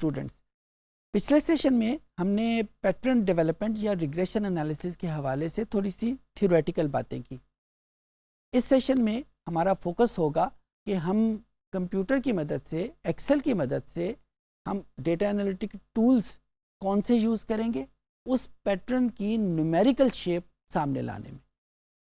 Students, पिछले session में हमने पैटर्न डेवलपमेंट या रिग्रेशन एनालिसिस के हवाले से थोड़ी सी थ्योरेटिकल बातें की। इस सेशन में हमारा फोकस होगा कि हम कंप्यूटर की मदद से, एक्सेल की मदद से हम डेटा एनालिटिक टूल्स कौन से यूज़ करेंगे उस पैटर्न की न्यूमेरिकल शेप सामने लाने में।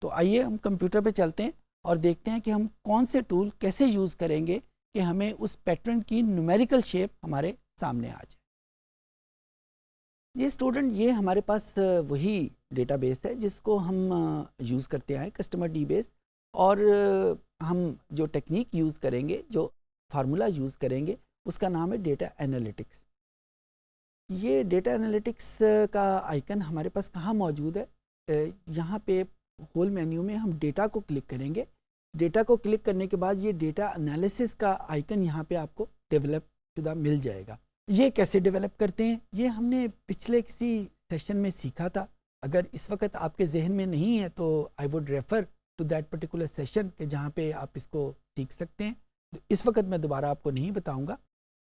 तो आइए हम कंप्यूटर पे चलते हैं और देखते हैं कि हम कौन से टूल कैसे यूज़ करेंगे कि हमें उस पैटर्न की न्यूमेरिकल शेप हमारे सामने आ जाए। ये स्टूडेंट, ये हमारे पास वही डेटाबेस है जिसको हम यूज़ करते आए, कस्टमर डीबेस। और हम जो टेक्निक यूज़ करेंगे, जो फार्मूला यूज़ करेंगे, उसका नाम है डेटा एनालिटिक्स। ये डेटा एनालिटिक्स का आइकन हमारे पास कहाँ मौजूद है? यहाँ पे होल मेन्यू में हम डेटा को क्लिक करेंगे। डेटा को क्लिक करने के बाद ये डेटा एनालिसिस का आइकन यहाँ पे आपको डेवलप शुदा मिल जाएगा। ये कैसे डेवलप करते हैं ये हमने पिछले किसी सेशन में सीखा था। अगर इस वक्त आपके जहन में नहीं है तो I would refer to that particular session के जहाँ पे आप इसको सीख सकते हैं। तो इस वक्त मैं दोबारा आपको नहीं बताऊँगा।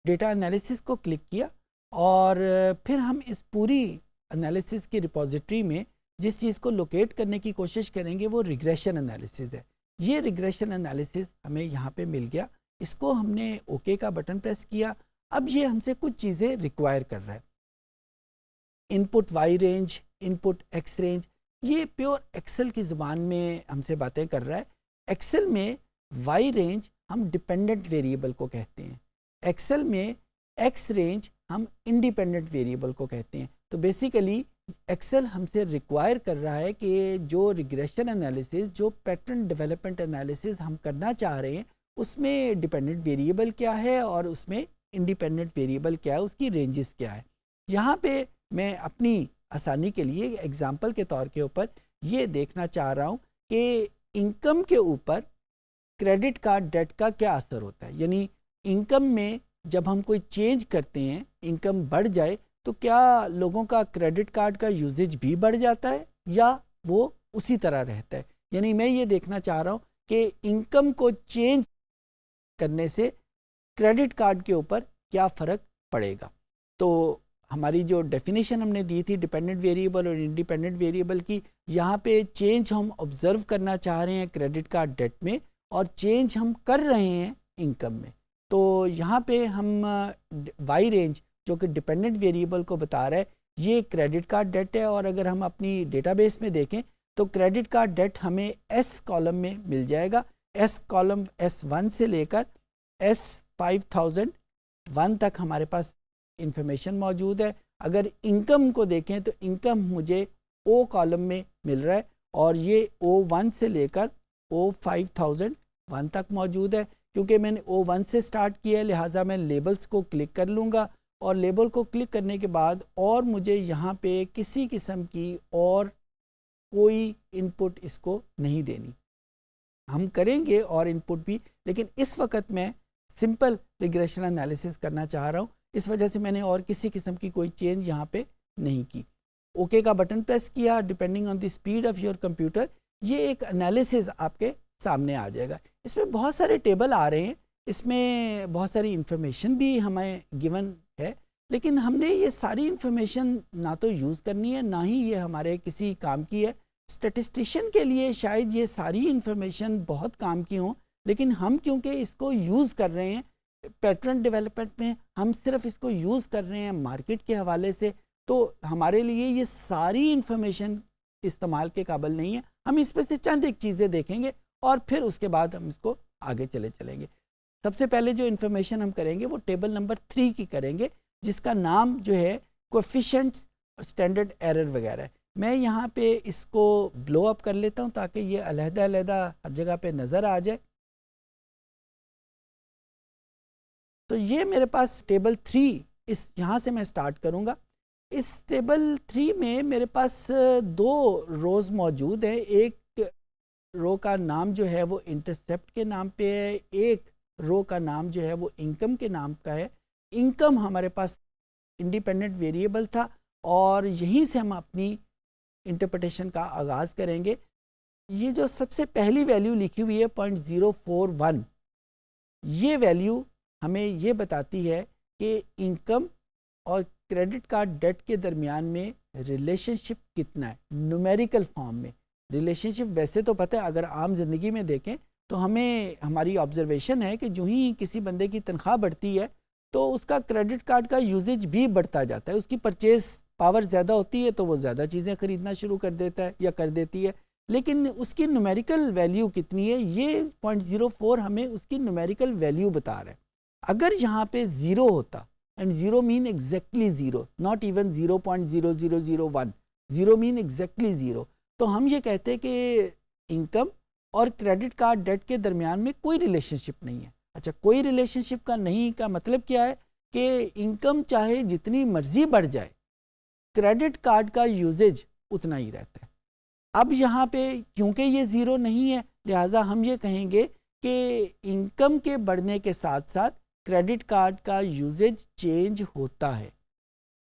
डेटा एनालिसिस को क्लिक किया और फिर हम इस पूरी एनालिसिस की रिपोजिटरी में जिस चीज़ को लोकेट करने की कोशिश करेंगे वो रिग्रेशन एनालिसिस है। ये रिग्रेशन एनालिसिस हमें यहाँ पे मिल गया। इसको हमने ओके का बटन प्रेस किया। अब ये हमसे कुछ चीज़ें रिक्वायर कर रहा है। Input Y range, input X range, ये प्योर एक्सेल की ज़ुबान में हमसे बातें कर रहा है। एक्सेल में वाई रेंज हम डिपेंडेंट वेरिएबल को कहते हैं, एक्सेल में एक्स रेंज हम इंडिपेंडेंट वेरिएबल को कहते हैं। तो बेसिकली एक्सेल हमसे रिक्वायर कर रहा है कि जो रिग्रेशन एनालिसिस, जो पैटर्न डेवलपमेंट एनालिसिस हम करना चाह रहे हैं, उसमें डिपेंडेंट वेरिएबल क्या है और उसमें इंडिपेंडेंट वेरिएबल क्या है, उसकी रेंजेस क्या है। यहाँ पे मैं अपनी आसानी के लिए एग्जांपल के तौर के ऊपर ये देखना चाह रहा हूँ कि इनकम के ऊपर क्रेडिट कार्ड डेट का क्या असर होता है। यानी इनकम में जब हम कोई चेंज करते हैं, इनकम बढ़ जाए तो क्या लोगों का क्रेडिट कार्ड का यूजेज भी बढ़ जाता है या वो उसी तरह रहता है। यानी मैं ये देखना चाह रहा हूँ कि इनकम को चेंज करने से क्रेडिट कार्ड के ऊपर क्या फ़र्क पड़ेगा। तो हमारी जो डेफिनेशन हमने दी थी डिपेंडेंट वेरिएबल और इंडिपेंडेंट वेरिएबल की, यहाँ पे चेंज हम ऑब्ज़र्व करना चाह रहे हैं क्रेडिट कार्ड डेट में और चेंज हम कर रहे हैं इनकम में। तो यहाँ पे हम वाई रेंज जो कि डिपेंडेंट वेरिएबल को बता रहा है, ये क्रेडिट कार्ड डेट है। और अगर हम अपनी डेटाबेस में देखें तो क्रेडिट कार्ड डेट हमें एस कॉलम में मिल जाएगा। एस कॉलम S1 से लेकर S5001 तक हमारे पास इंफॉर्मेशन मौजूद है। अगर इनकम को देखें तो इनकम मुझे O कॉलम में मिल रहा है और ये O1 से लेकर O5001 तक मौजूद है। क्योंकि मैंने O1 से स्टार्ट किया है लिहाजा मैं लेबल्स को क्लिक कर लूँगा और लेबल को क्लिक करने के बाद और मुझे यहाँ पे किसी किस्म की और कोई इनपुट इसको नहीं देनी। हम करेंगे और इनपुट भी, लेकिन इस वक्त मैं सिंपल रिग्रेशन एनालिसिस करना चाह रहा हूँ, इस वजह से मैंने और किसी किस्म की कोई चेंज यहाँ पे नहीं की। ओके का बटन प्रेस किया। Depending on the speed of your computer ये एक एनालिसिस आपके सामने आ जाएगा। इसमें बहुत सारे टेबल आ रहे हैं, इसमें बहुत सारी इंफॉर्मेशन भी हमें गिवन है, लेकिन हमने ये सारी इंफॉर्मेशन ना तो यूज़ करनी है ना ही ये हमारे किसी काम की है। स्टैटिस्टिशियन के लिए शायद ये सारी इंफॉर्मेशन बहुत काम की हों, लेकिन हम क्योंकि इसको यूज़ कर रहे हैं पैटर्न डेवलपमेंट में, हम सिर्फ इसको यूज़ कर रहे हैं मार्केट के हवाले से, तो हमारे लिए ये सारी इंफॉर्मेशन इस्तेमाल के काबिल नहीं है। हम इस पर से चंद एक चीज़ें देखेंगे और फिर उसके बाद हम इसको आगे चलेंगे। सबसे पहले जो इन्फॉर्मेशन हम करेंगे वो टेबल नंबर 3 की करेंगे, जिसका नाम जो है कोएफिशिएंट्स, स्टैंडर्ड एरर वगैरह है। मैं यहाँ पे इसको ब्लो अप कर लेता हूँ ताकि ये अलहदा हर जगह पे नज़र आ जाए। तो ये मेरे पास टेबल 3, इस यहाँ से मैं स्टार्ट करूँगा। इस टेबल 3 में मेरे पास 2 रोज़ मौजूद हैं। एक रो का नाम जो है वो इंटरसेप्ट के नाम पे है, एक रो का नाम जो है वो इनकम के नाम का है। इनकम हमारे पास इंडिपेंडेंट वेरिएबल था और यहीं से हम अपनी इंटरप्रिटेशन का आगाज़ करेंगे। ये जो सबसे पहली वैल्यू लिखी हुई है 0.041, ये वैल्यू हमें ये बताती है कि इनकम और क्रेडिट कार्ड डेट के दरमियान में रिलेशनशिप कितना है न्यूमेरिकल फॉर्म में। रिलेशनशिप वैसे तो पता है, अगर आम जिंदगी में देखें तो हमें हमारी ऑब्जर्वेशन है कि जो ही किसी बंदे की तनख्वाह बढ़ती है तो उसका क्रेडिट कार्ड का यूजेज भी बढ़ता जाता है, उसकी परचेज पावर ज़्यादा होती है तो वो ज़्यादा चीज़ें ख़रीदना शुरू कर देता है या कर देती है। लेकिन उसकी न्यूमेरिकल वैल्यू कितनी है, ये 0.04 हमें उसकी न्यूमेरिकल वैल्यू बता रहा है। अगर यहाँ पे ज़ीरो होता, and zero mean exactly zero, not even 0.0001, zero mean exactly zero, तो हम ये कहते हैं कि इनकम और क्रेडिट कार्ड डेट के दरमियान में कोई रिलेशनशिप नहीं है। अच्छा, कोई रिलेशनशिप का नहीं का मतलब क्या है कि इनकम चाहे जितनी मर्जी बढ़ जाए, क्रेडिट कार्ड का यूजेज उतना ही रहता है। अब यहाँ पे क्योंकि ये ज़ीरो नहीं है, लिहाजा हम ये कहेंगे कि इनकम के बढ़ने के साथ साथ क्रेडिट कार्ड का यूजेज चेंज होता है।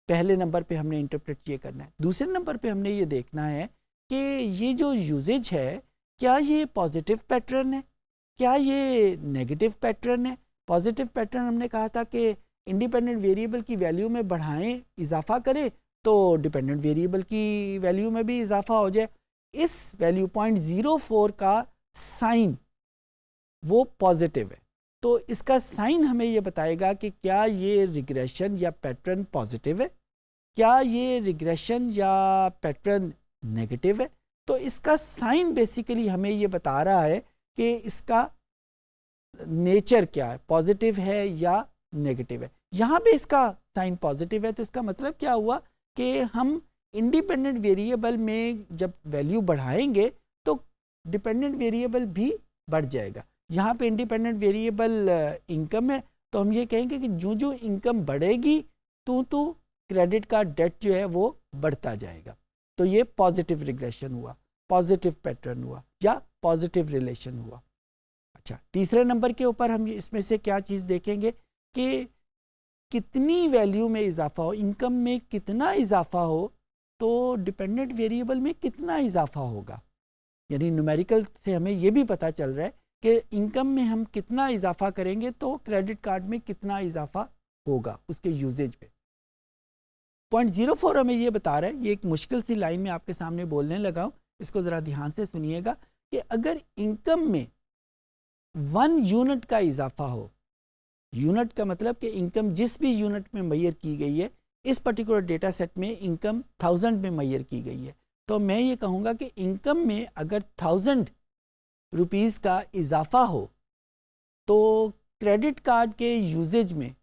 पहले नंबर पे हमने इंटरप्रेट ये करना है। दूसरे नंबर पे हमने ये देखना है कि ये जो यूजेज है क्या ये पॉजिटिव पैटर्न है, क्या ये नेगेटिव पैटर्न है। पॉजिटिव पैटर्न हमने कहा था कि इंडिपेंडेंट वेरिएबल की वैल्यू में बढ़ाएं, इजाफा करें तो डिपेंडेंट वेरिएबल की वैल्यू में भी इजाफा हो जाए। इस वैल्यू 0.04 का साइन वो पॉजिटिव है, तो इसका साइन हमें ये बताएगा कि क्या ये रिग्रेशन या पैटर्न पॉजिटिव है, क्या ये रिग्रेशन या पैटर्न नेगेटिव है। तो इसका साइन बेसिकली हमें ये बता रहा है कि इसका नेचर क्या है, पॉजिटिव है या नेगेटिव है। यहाँ पे इसका साइन पॉजिटिव है तो इसका मतलब क्या हुआ कि हम इंडिपेंडेंट वेरिएबल में जब वैल्यू बढ़ाएंगे तो डिपेंडेंट वेरिएबल भी बढ़ जाएगा। यहाँ पे इंडिपेंडेंट वेरिएबल इनकम है तो हम ये कहेंगे कि जो जो इनकम बढ़ेगी तो क्रेडिट का डेट जो है वो बढ़ता जाएगा। तो ये पॉजिटिव रिग्रेशन हुआ, पॉजिटिव पैटर्न हुआ या पॉजिटिव रिलेशन हुआ। अच्छा, तीसरे नंबर के ऊपर हम इसमें से क्या चीज़ देखेंगे कि कितनी वैल्यू में इजाफा हो, इनकम में कितना इजाफा हो तो डिपेंडेंट वेरिएबल में कितना इजाफा होगा। यानी न्यूमेरिकल से हमें ये भी पता चल रहा है कि इनकम में हम कितना इजाफा करेंगे तो क्रेडिट कार्ड में कितना इजाफा होगा उसके यूजेज पे। 0.04 हमें ये बता रहा है, ये एक मुश्किल सी लाइन में आपके सामने बोलने लगा हूँ, इसको ज़रा ध्यान से सुनिएगा कि अगर इनकम में 1 यूनिट का इजाफा हो, यूनिट का मतलब कि इनकम जिस भी यूनिट में मैयर की गई है, इस पर्टिकुलर डेटा सेट में इनकम 1000 में मैयर की गई है, तो मैं ये कहूँगा कि इनकम में अगर 1000 रुपीज़ का इजाफा हो तो क्रेडिट कार्ड के यूजेज में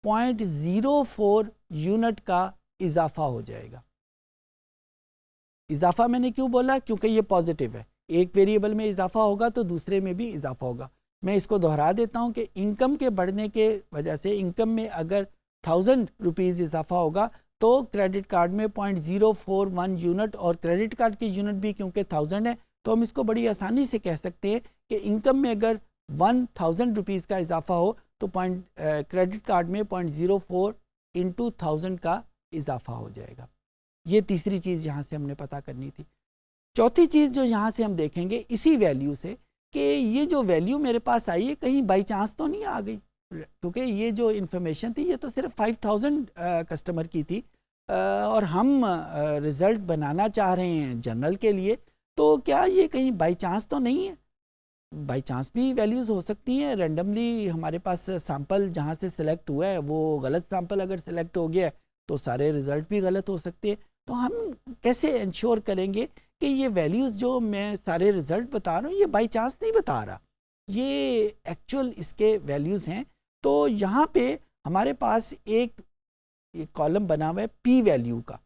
0.04 यूनिट का इजाफा हो जाएगा। इजाफा मैंने क्यों बोला, क्योंकि ये पॉजिटिव है, एक वेरिएबल में इजाफा होगा तो दूसरे में भी इजाफा होगा। मैं इसको दोहरा देता हूँ कि इनकम के बढ़ने के वजह से इनकम में अगर 1000 रुपीज़ इजाफा होगा तो क्रेडिट कार्ड में 0.041 यूनिट, और क्रेडिट कार्ड की यूनिट भी क्योंकि 1000 है तो हम इसको बड़ी आसानी से कह सकते हैं कि इनकम में अगर 1000 रुपीज़ का इजाफा हो तो क्रेडिट कार्ड में 0.04 इंटू 1000 का इजाफा हो जाएगा। ये तीसरी चीज़ यहाँ से हमने पता करनी थी। चौथी चीज़ जो यहाँ से हम देखेंगे इसी वैल्यू से कि ये जो वैल्यू मेरे पास आई है कहीं बाई चांस तो नहीं आ गई, क्योंकि ये जो इन्फॉर्मेशन थी ये तो सिर्फ 5000 कस्टमर की थी और हम रिज़ल्ट बनाना चाह रहे हैं जनरल के लिए, तो क्या ये कहीं बाई चांस तो नहीं है। बाई चांस भी वैल्यूज़ हो सकती हैं, रैंडमली हमारे पास सैंपल जहाँ से सिलेक्ट हुआ है वो गलत सैंपल अगर सिलेक्ट हो गया तो सारे रिज़ल्ट भी गलत हो सकते हैं। तो हम कैसे इंश्योर करेंगे कि ये वैल्यूज़ जो मैं सारे रिज़ल्ट बता रहा हूँ ये बाई चांस नहीं बता रहा, ये एक्चुअल इसके वैल्यूज़ हैं। तो यहाँ पे हमारे पास एक कॉलम बना हुआ है पी वैल्यू का,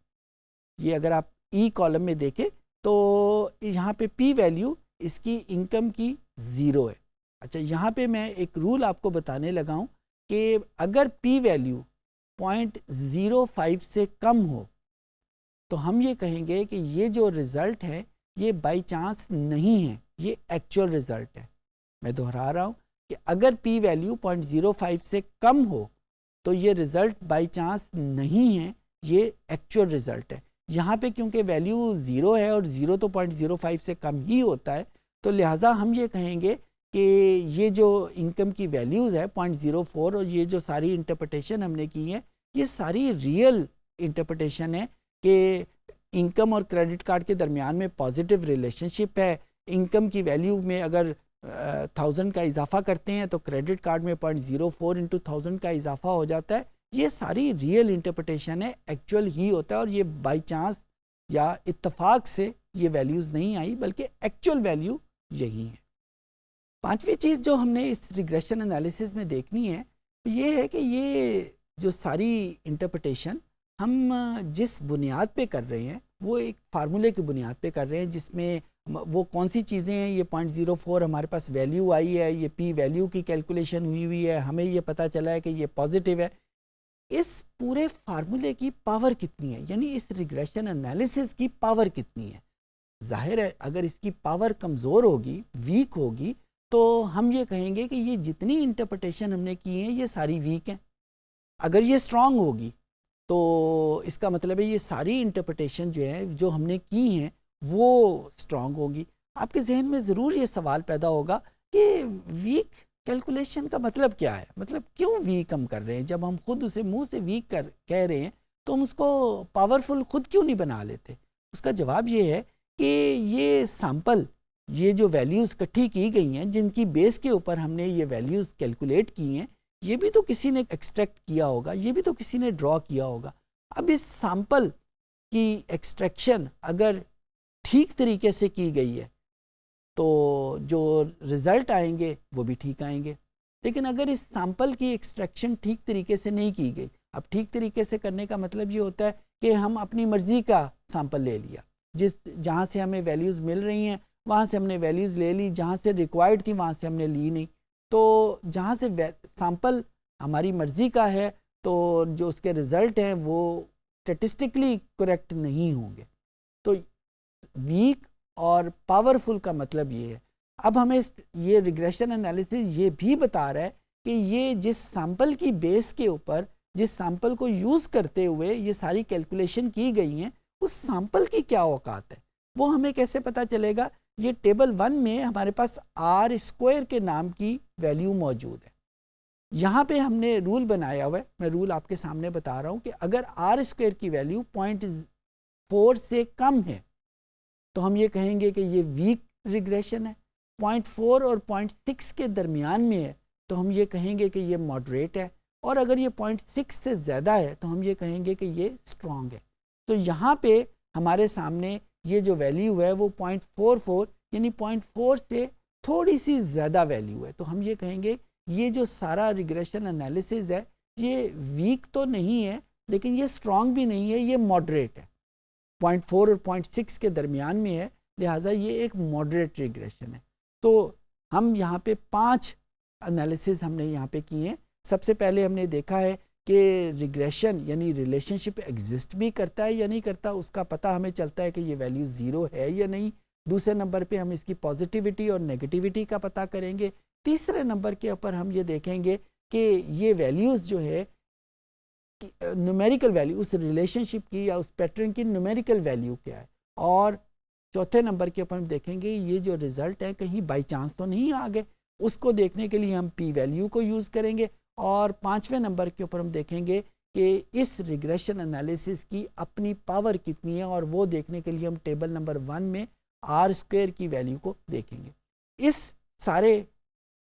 ये अगर आप ई कॉलम में देखें तो यहाँ पे पी वैल्यू इसकी इनकम की 0 है। अच्छा, यहाँ पे मैं एक रूल आपको बताने लगा हूँ कि अगर पी वैल्यू 0.05 से कम हो तो हम ये कहेंगे कि ये जो रिज़ल्ट है ये बाई चांस नहीं है, ये एक्चुअल रिज़ल्ट है। मैं दोहरा रहा हूँ कि अगर पी वैल्यू 0.05 से कम हो तो ये रिज़ल्ट बाई चांस नहीं है, ये एक्चुअल रिज़ल्ट है। यहाँ पे क्योंकि वैल्यू 0 है और 0 तो 0.05 से कम ही होता है तो लिहाजा हम ये कहेंगे कि ये जो इनकम की वैल्यूज़ है 0.04 और ये जो सारी इंटरप्रिटेशन हमने की है ये सारी रियल इंटरप्रिटेशन है कि इनकम और क्रेडिट कार्ड के दरमियान में पॉजिटिव रिलेशनशिप है। इनकम की वैल्यू में अगर 1000 का इजाफा करते हैं तो क्रेडिट कार्ड में 0.04 इंटू 1000 का इजाफा हो जाता है। ये सारी रियल इंटरप्रिटेशन है, एक्चुअल ही होता है और ये बाई चांस या इत्तेफाक से ये वैल्यूज़ नहीं आई बल्कि एक्चुअल वैल्यू यही है। पांचवी चीज़ जो हमने इस रिग्रेशन एनालिसिस में देखनी है ये है कि ये जो सारी इंटरप्रिटेशन हम जिस बुनियाद पे कर रहे हैं वो एक फार्मूले की बुनियाद पे कर रहे हैं जिसमें वो कौन सी चीज़ें हैं। ये 0.04 हमारे पास वैल्यू आई है, ये पी वैल्यू की कैलकुलेशन हुई है, हमें ये पता चला है कि ये पॉजिटिव है। इस पूरे फार्मूले की पावर कितनी है, यानी इस रिग्रेशन एनालिसिस की पावर कितनी है। जाहिर है अगर इसकी पावर कमज़ोर होगी, वीक होगी, तो हम ये कहेंगे कि ये जितनी इंटरप्रिटेशन हमने की है ये सारी वीक हैं। अगर ये स्ट्रांग होगी तो इसका मतलब है ये सारी इंटरप्रिटेशन जो है जो हमने की हैं वो स्ट्रांग होगी। आपके जहन में ज़रूर ये सवाल पैदा होगा कि वीक कैलकुलेशन का मतलब क्या है, मतलब क्यों वीक हम कर रहे हैं। जब हम खुद उसे मुंह से वीक कह रहे हैं तो हम उसको पावरफुल खुद क्यों नहीं बना लेते। उसका जवाब ये है कि ये सैंपल, ये जो वैल्यूज़ इकट्ठी की गई हैं जिनकी बेस के ऊपर हमने ये वैल्यूज़ कैलकुलेट की हैं, ये भी तो किसी ने एक्सट्रैक्ट किया होगा, ये भी तो किसी ने ड्रॉ किया होगा। अब इस सैंपल की एक्सट्रैक्शन अगर ठीक तरीके से की गई है तो जो रिज़ल्ट आएंगे वो भी ठीक आएंगे। लेकिन अगर इस सैंपल की एक्सट्रैक्शन ठीक तरीके से नहीं की गई, अब ठीक तरीके से करने का मतलब ये होता है कि हम अपनी मर्ज़ी का सैंपल ले लिया, जहाँ से हमें वैल्यूज़ मिल रही हैं वहाँ से हमने वैल्यूज़ ले ली, जहाँ से रिक्वायर्ड थी वहाँ से हमने ली नहीं। तो जहाँ से सैंपल हमारी मर्ज़ी का है तो जो उसके रिज़ल्ट हैं वो स्टेटिस्टिकली करेक्ट नहीं होंगे। तो वीक और पावरफुल का मतलब ये है। अब हमें ये रिग्रेशन एनालिसिस ये भी बता रहा है कि ये जिस सैंपल की बेस के ऊपर, जिस सैंपल को यूज़ करते हुए ये सारी कैलकुलेशन की गई हैं, उस सैंपल की क्या औकात है वो हमें कैसे पता चलेगा। ये टेबल 1 में हमारे पास आर स्क्वायर के नाम की वैल्यू मौजूद है। यहाँ पे हमने रूल बनाया हुआ है, मैं रूल आपके सामने बता रहा हूँ कि अगर आर स्क्वायर की वैल्यू 0.4 से कम है तो हम ये कहेंगे कि ये वीक रिग्रेशन है। 0.4 और 0.6 के दरमियान में है तो हम ये कहेंगे कि ये मॉडरेट है, और अगर ये 0.6 से ज़्यादा है तो हम ये कहेंगे कि ये स्ट्रॉन्ग है। तो यहाँ पे हमारे सामने ये जो वैल्यू है वो 0.44 यानी 0.4 से थोड़ी सी ज़्यादा वैल्यू है। तो हम ये कहेंगे ये जो सारा रिग्रेशन एनालिसिस है ये वीक तो नहीं है लेकिन ये स्ट्रॉन्ग भी नहीं है, ये मॉडरेट है। 0.4 और 0.6 के दरमियान में है, लिहाजा ये एक मॉडरेट रिग्रेशन है। तो हम यहाँ पे 5 एनालिसिस हमने यहाँ पे किए हैं। सबसे पहले हमने देखा है कि रिग्रेशन यानी रिलेशनशिप एग्जिस्ट भी करता है या नहीं करता, उसका पता हमें चलता है कि ये वैल्यू 0 है या नहीं। दूसरे नंबर पे हम इसकी पॉजिटिविटी और नेगेटिविटी का पता करेंगे। तीसरे नंबर के ऊपर हम ये देखेंगे कि ये वैल्यूज़ जो है न्यूमेरिकल वैल्यू, उस रिलेशनशिप की या उस पैटर्न की न्यूमेरिकल वैल्यू क्या है। और चौथे नंबर के ऊपर हम देखेंगे ये जो रिज़ल्ट है कहीं बाई चांस तो नहीं आ गए, उसको देखने के लिए हम पी वैल्यू को यूज़ करेंगे। और पाँचवें नंबर के ऊपर हम देखेंगे कि इस रिग्रेशन एनालिसिस की अपनी पावर कितनी है, और वो देखने के लिए हम टेबल नंबर 1 में आर स्क्वायर की वैल्यू को देखेंगे। इस सारे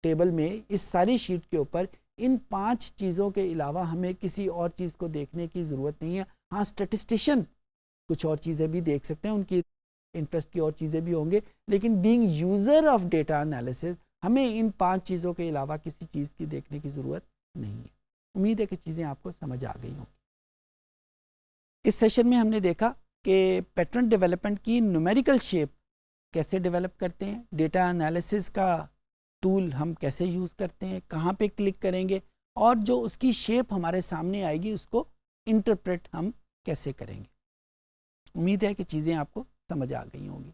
टेबल में, इस सारी शीट के ऊपर इन 5 चीज़ों के अलावा हमें किसी और चीज़ को देखने की ज़रूरत नहीं है। हाँ, स्टैटिस्टिशियन कुछ और चीज़ें भी देख सकते हैं, उनकी इंटरेस्ट की और चीज़ें भी होंगे, लेकिन being user of data analysis हमें इन 5 चीज़ों के अलावा किसी चीज़ की देखने की ज़रूरत नहीं है। उम्मीद है कि चीज़ें आपको समझ आ गई होंगी। इस सेशन में हमने देखा कि पैटर्न डेवलपमेंट की न्यूमेरिकल शेप कैसे डेवलप करते हैं, डेटा एनालिसिस का टूल हम कैसे यूज़ करते हैं, कहाँ पे क्लिक करेंगे, और जो उसकी शेप हमारे सामने आएगी उसको इंटरप्रेट हम कैसे करेंगे। उम्मीद है कि चीज़ें आपको समझ आ गई होंगी।